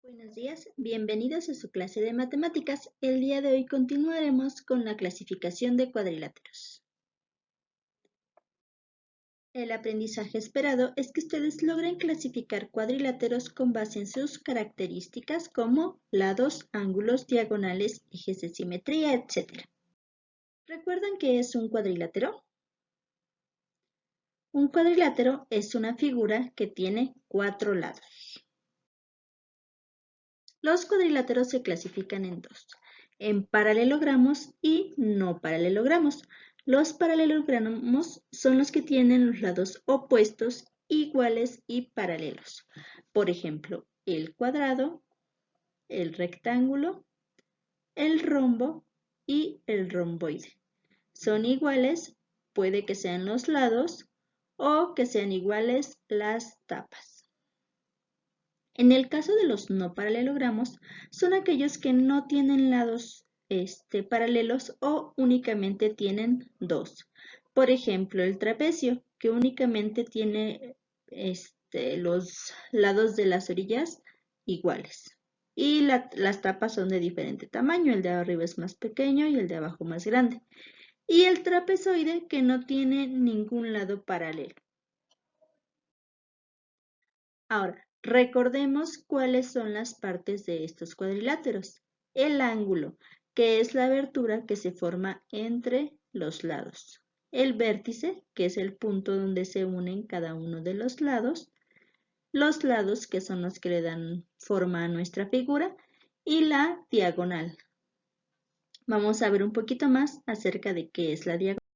Buenos días, bienvenidos a su clase de matemáticas. El día de hoy continuaremos con la clasificación de cuadriláteros. El aprendizaje esperado es que ustedes logren clasificar cuadriláteros con base en sus características como lados, ángulos, diagonales, ejes de simetría, etc. ¿Recuerdan qué es un cuadrilátero? Un cuadrilátero es una figura que tiene 4 lados. Los cuadriláteros se clasifican en dos, en paralelogramos y no paralelogramos. Los paralelogramos son los que tienen los lados opuestos, iguales y paralelos. Por ejemplo, el cuadrado, el rectángulo, el rombo y el romboide. Son iguales, puede que sean los lados o que sean iguales las tapas. En el caso de los no paralelogramos, son aquellos que no tienen lados paralelos o únicamente tienen dos. Por ejemplo, el trapecio, que únicamente tiene los lados de las orillas iguales. Y las tapas son de diferente tamaño, el de arriba es más pequeño y el de abajo más grande. Y el trapezoide, que no tiene ningún lado paralelo. Ahora, recordemos cuáles son las partes de estos cuadriláteros. El ángulo, que es la abertura que se forma entre los lados. El vértice, que es el punto donde se unen cada uno de los lados. Los lados, que son los que le dan forma a nuestra figura. Y la diagonal. Vamos a ver un poquito más acerca de qué es la diagonal.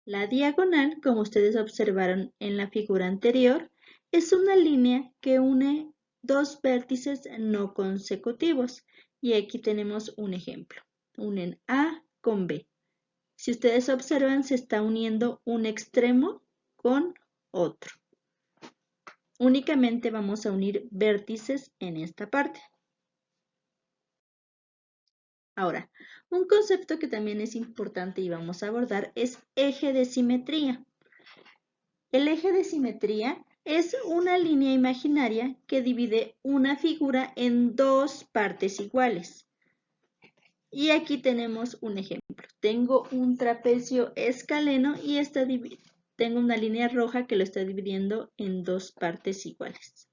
La diagonal, como ustedes observaron en la figura anterior, es una línea que une dos vértices no consecutivos. Y aquí tenemos un ejemplo. Unen A con B. Si ustedes observan, se está uniendo un extremo con otro. Únicamente vamos a unir vértices en esta parte. Ahora, un concepto que también es importante y vamos a abordar es eje de simetría. El eje de simetría es una línea imaginaria que divide una figura en dos partes iguales. Y aquí tenemos un ejemplo. Tengo un trapecio escaleno y tengo una línea roja que lo está dividiendo en dos partes iguales.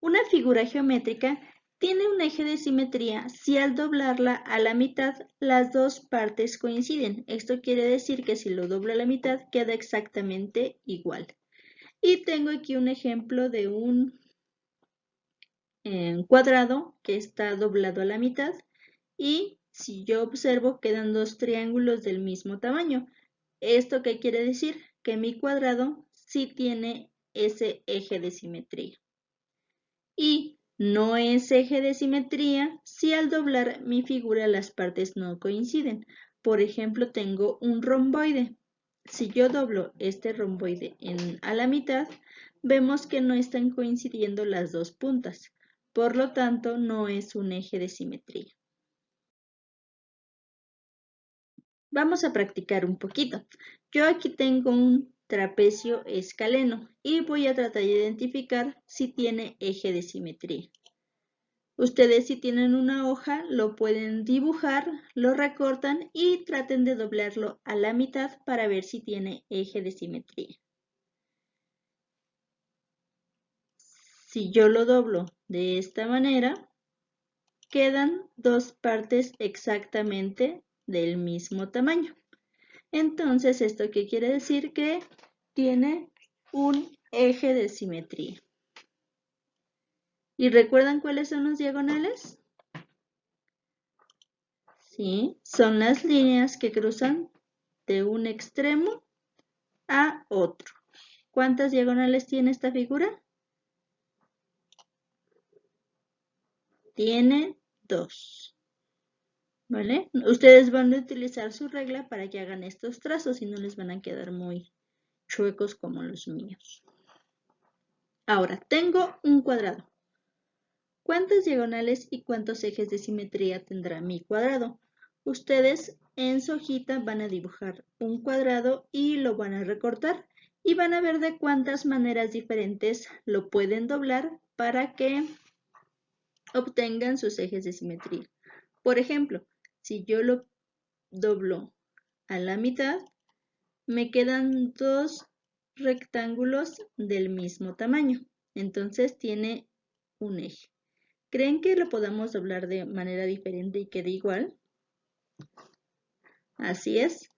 Una figura geométrica tiene un eje de simetría si al doblarla a la mitad las dos partes coinciden. Esto quiere decir que si lo doblo a la mitad queda exactamente igual. Y tengo aquí un ejemplo de un cuadrado que está doblado a la mitad y si yo observo quedan dos triángulos del mismo tamaño. ¿Esto qué quiere decir? Que mi cuadrado sí tiene ese eje de simetría. Y no es eje de simetría si al doblar mi figura las partes no coinciden. Por ejemplo, tengo un romboide. Si yo doblo este romboide a la mitad, vemos que no están coincidiendo las dos puntas. Por lo tanto, no es un eje de simetría. Vamos a practicar un poquito. Yo aquí tengo un trapecio escaleno y voy a tratar de identificar si tiene eje de simetría. Ustedes si tienen una hoja lo pueden dibujar, lo recortan y traten de doblarlo a la mitad para ver si tiene eje de simetría. Si yo lo doblo de esta manera, quedan dos partes exactamente del mismo tamaño. Entonces, ¿esto qué quiere decir? Que tiene un eje de simetría. ¿Y recuerdan cuáles son los diagonales? Sí, son las líneas que cruzan de un extremo a otro. ¿Cuántas diagonales tiene esta figura? Tiene 2. ¿Vale? Ustedes van a utilizar su regla para que hagan estos trazos y no les van a quedar muy chuecos como los míos. Ahora, tengo un cuadrado. ¿Cuántas diagonales y cuántos ejes de simetría tendrá mi cuadrado? Ustedes en su hojita van a dibujar un cuadrado y lo van a recortar y van a ver de cuántas maneras diferentes lo pueden doblar para que obtengan sus ejes de simetría. Por ejemplo, si yo lo doblo a la mitad, me quedan dos rectángulos del mismo tamaño. Entonces tiene un eje. ¿Creen que lo podamos doblar de manera diferente y quede igual? Así es.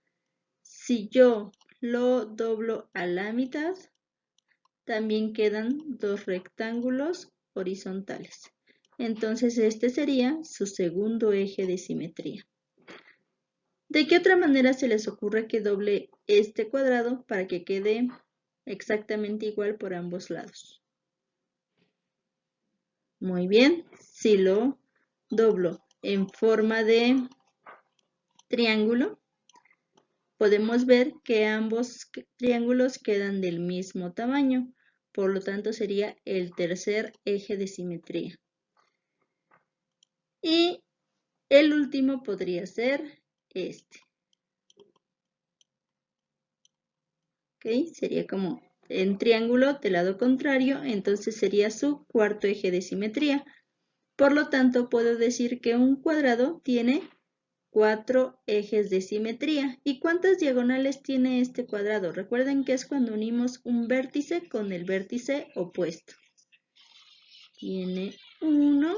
Si yo lo doblo a la mitad, también quedan dos rectángulos horizontales. Entonces este sería su segundo eje de simetría. ¿De qué otra manera se les ocurre que doble este cuadrado para que quede exactamente igual por ambos lados? Muy bien, si lo doblo en forma de triángulo, podemos ver que ambos triángulos quedan del mismo tamaño, por lo tanto sería el tercer eje de simetría. Y el último podría ser este. ¿Ok? Sería como en triángulo del lado contrario, entonces sería su cuarto eje de simetría. Por lo tanto, puedo decir que un cuadrado tiene 4 ejes de simetría. ¿Y cuántas diagonales tiene este cuadrado? Recuerden que es cuando unimos un vértice con el vértice opuesto. Tiene 1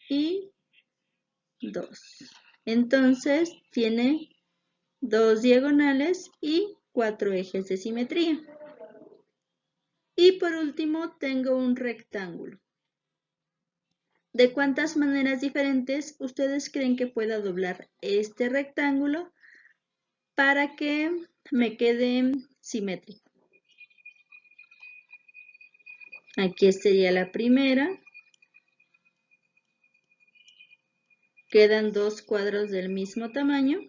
y 2. Entonces, tiene 2 diagonales y 4 ejes de simetría. Y por último, tengo un rectángulo. ¿De cuántas maneras diferentes ustedes creen que pueda doblar este rectángulo para que me quede simétrico? Aquí sería la primera. Quedan dos cuadros del mismo tamaño.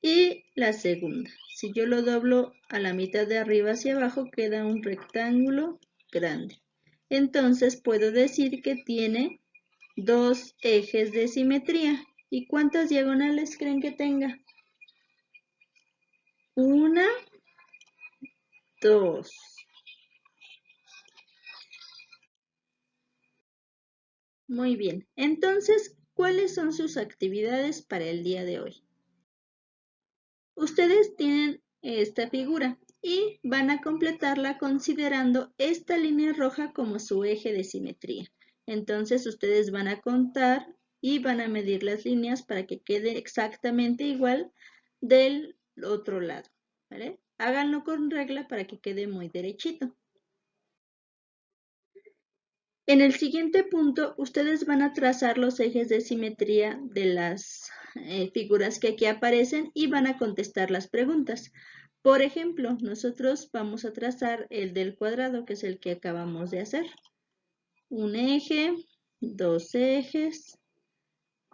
Y la segunda. Si yo lo doblo a la mitad de arriba hacia abajo, queda un rectángulo grande. Entonces puedo decir que tiene dos ejes de simetría. ¿Y cuántas diagonales creen que tenga? 1, 2. Muy bien. Entonces, ¿cuáles son sus actividades para el día de hoy? Ustedes tienen esta figura y van a completarla considerando esta línea roja como su eje de simetría. Entonces, ustedes van a contar y van a medir las líneas para que quede exactamente igual del otro lado, ¿vale? Háganlo con regla para que quede muy derechito. En el siguiente punto, ustedes van a trazar los ejes de simetría de las figuras que aquí aparecen y van a contestar las preguntas. Por ejemplo, nosotros vamos a trazar el del cuadrado, que es el que acabamos de hacer. Un eje, dos ejes,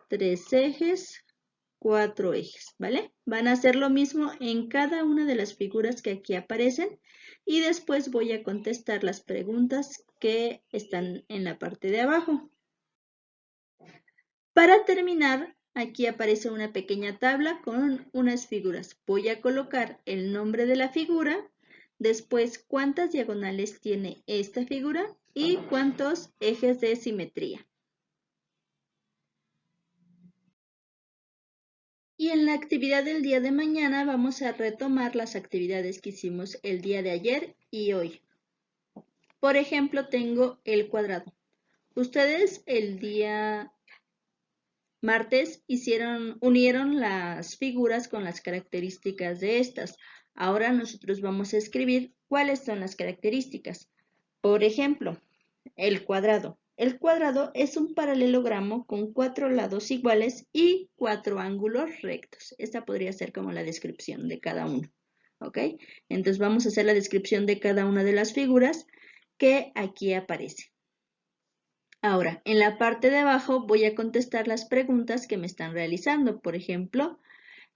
tres ejes, cuatro ejes, ¿vale? Van a hacer lo mismo en cada una de las figuras que aquí aparecen y después voy a contestar las preguntas que están en la parte de abajo. Para terminar, aquí aparece una pequeña tabla con unas figuras. Voy a colocar el nombre de la figura, después cuántas diagonales tiene esta figura y cuántos ejes de simetría. Y en la actividad del día de mañana vamos a retomar las actividades que hicimos el día de ayer y hoy. Por ejemplo, tengo el cuadrado. Ustedes el día martes unieron las figuras con las características de estas. Ahora nosotros vamos a escribir cuáles son las características. Por ejemplo, el cuadrado. El cuadrado es un paralelogramo con 4 lados iguales y 4 ángulos rectos. Esta podría ser como la descripción de cada uno. ¿Ok? Entonces vamos a hacer la descripción de cada una de las figuras que aquí aparece. Ahora, en la parte de abajo voy a contestar las preguntas que me están realizando. Por ejemplo,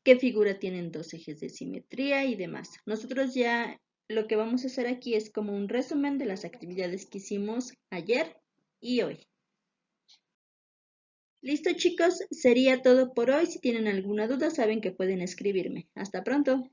¿qué figura tienen dos ejes de simetría y demás? Nosotros ya lo que vamos a hacer aquí es como un resumen de las actividades que hicimos ayer y hoy. Listo, chicos, sería todo por hoy. Si tienen alguna duda, saben que pueden escribirme. Hasta pronto.